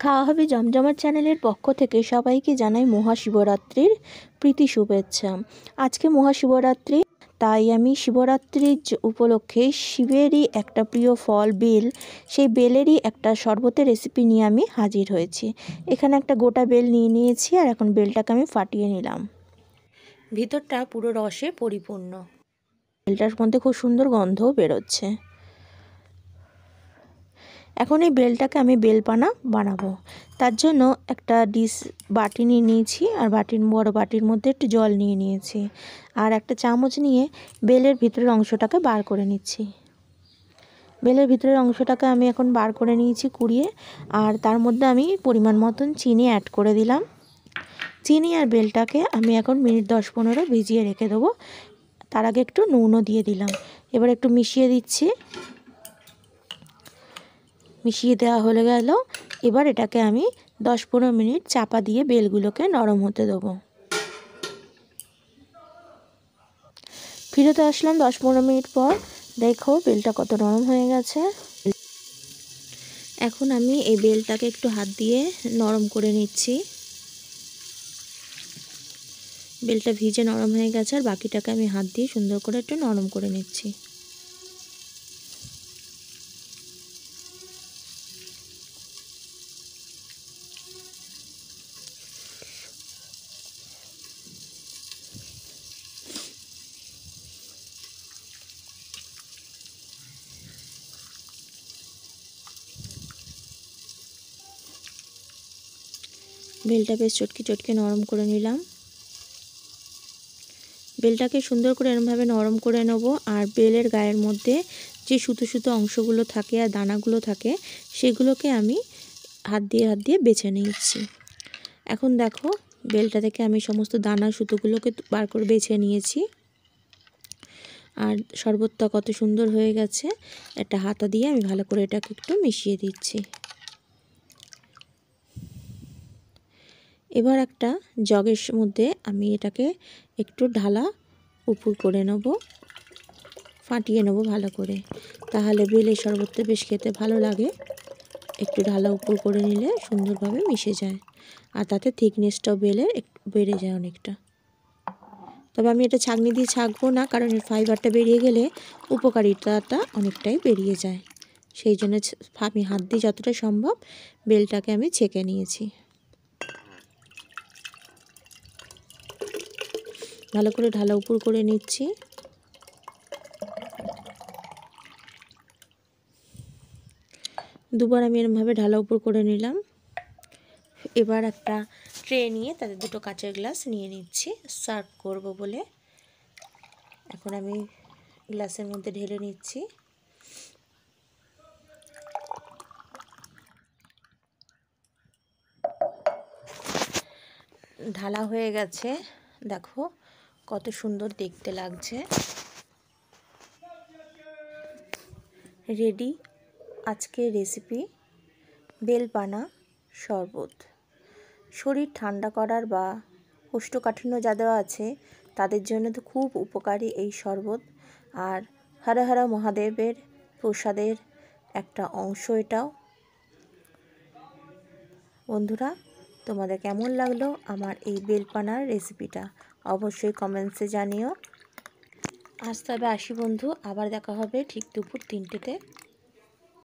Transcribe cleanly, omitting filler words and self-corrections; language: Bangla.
খাওয়া হবে জমজমাট চ্যানেলের পক্ষ থেকে সবাইকে জানাই মহাশিবরাত্রির প্রীতি শুভেচ্ছা। আজকে মহাশিবরাত্রি, তাই আমি শিবরাত্রির উপলক্ষে শিবেরই একটা প্রিয় ফল বেল, সেই বেলেরই একটা শরবতের রেসিপি নিয়ে আমি হাজির হয়েছি। এখানে একটা গোটা বেল নিয়ে নিয়েছি আর এখন বেলটাকে আমি ফাটিয়ে নিলাম। ভিতরটা পুরো রসে পরিপূর্ণ, বেলটার মধ্যে খুব সুন্দর গন্ধও বেরোচ্ছে। এখন এই বেলটাকে আমি বেলপানা বানাবো। তার জন্য একটা বাটি নিয়ে নিয়েছি আর বড় বাটির মধ্যে একটু জল নিয়ে নিয়েছি আর একটা চামচ নিয়ে বেলের ভিতরের অংশটাকে বার করে নিচ্ছি। বেলের ভিতরের অংশটাকে আমি এখন বার করে নিয়েছি কুড়িয়ে, আর তার মধ্যে আমি পরিমাণ মতন চিনি অ্যাড করে দিলাম। চিনি আর বেলটাকে আমি এখন মিনিট 10-15 ভিজিয়ে রেখে দেবো। তার আগে একটু নুনও দিয়ে দিলাম। এবার একটু মিশিয়ে দিচ্ছি। মিশিয়ে দেওয়া হয়ে গেল। এবার এটাকে আমি 10-15 মিনিট চাপা দিয়ে বেলগুলোকে নরম হতে দেবো। ফিরতে আসলাম 10-15 মিনিট পর। দেখো বেলটা কত নরম হয়ে গেছে। এখন আমি এই বেলটাকে একটু হাত দিয়ে নরম করে নিচ্ছি। বেলটা ভিজে নরম হয়ে গেছে আর বাকিটাকে আমি হাত দিয়ে সুন্দর করে একটু নরম করে নিচ্ছি। বেলটা বেশ চটকে চটকে নরম করে নিলাম। বেলটাকে সুন্দর করে এরমভাবে নরম করে নেব। আর বেলের গায়ের মধ্যে যে সুতো সুতো অংশগুলো থাকে আর দানাগুলো থাকে সেগুলোকে আমি হাত দিয়ে বেছে নিচ্ছি। এখন দেখো বেলটা থেকে আমি সমস্ত দানা সুতোগুলোকে বার করে বেছে নিয়েছি। আর শরবতটা কত সুন্দর হয়ে গেছে। একটা হাতা দিয়ে আমি ভালো করে এটাকে একটু মিশিয়ে দিচ্ছি। এবার একটা জগের মধ্যে আমি এটাকে একটু ঢালা উপর করে নেব, ফাটিয়ে নেব ভালো করে। তাহলে বেলের শরবতটা বেশ খেতে ভালো লাগে। একটু ঢালা উপর করে নিলে সুন্দরভাবে মিশে যায় আর তাতে থিকনেসটাও বেলের একটু বেড়ে যায় অনেকটা। তবে আমি এটা ছাঁকনি দিয়ে ছাঁকবো না, কারণ এর ফাইবারটা বেরিয়ে গেলে উপকারিতাটা অনেকটাই বেরিয়ে যায়। সেই জন্য আমি হাত দিয়ে যতটা সম্ভব বেলটাকে আমি ছেঁকে নিয়েছি। ভালো করে ঢালা উপর করে নিচ্ছি। দুবার আমি এরমভাবে ঢালা উপর করে নিলাম। এবার একটা ট্রে নিয়ে তাতে দুটো কাঁচের গ্লাস নিয়ে নিচ্ছি সার্ভ করব বলে। এখন আমি গ্লাসের মধ্যে ঢেলে নিচ্ছি। ঢালা হয়ে গেছে, দেখো কত সুন্দর দেখতে লাগছে। রেডি আজকের রেসিপি বেলপানা শরবত। শরীর ঠান্ডা করার বা কোষ্ঠকাঠিন্য যাদের আছে তাদের জন্য তো খুব উপকারী এই শরবত। আর হর হর মহাদেবের প্রসাদের একটা অংশ এটাও। বন্ধুরা, তোমাদের কেমন লাগলো আমার এই বেলপানার রেসিপিটা অবশ্যই কমেন্টসে জানিও। আজ তবে আসি বন্ধু, আবার দেখা হবে ঠিক দুপুর 3টেতে।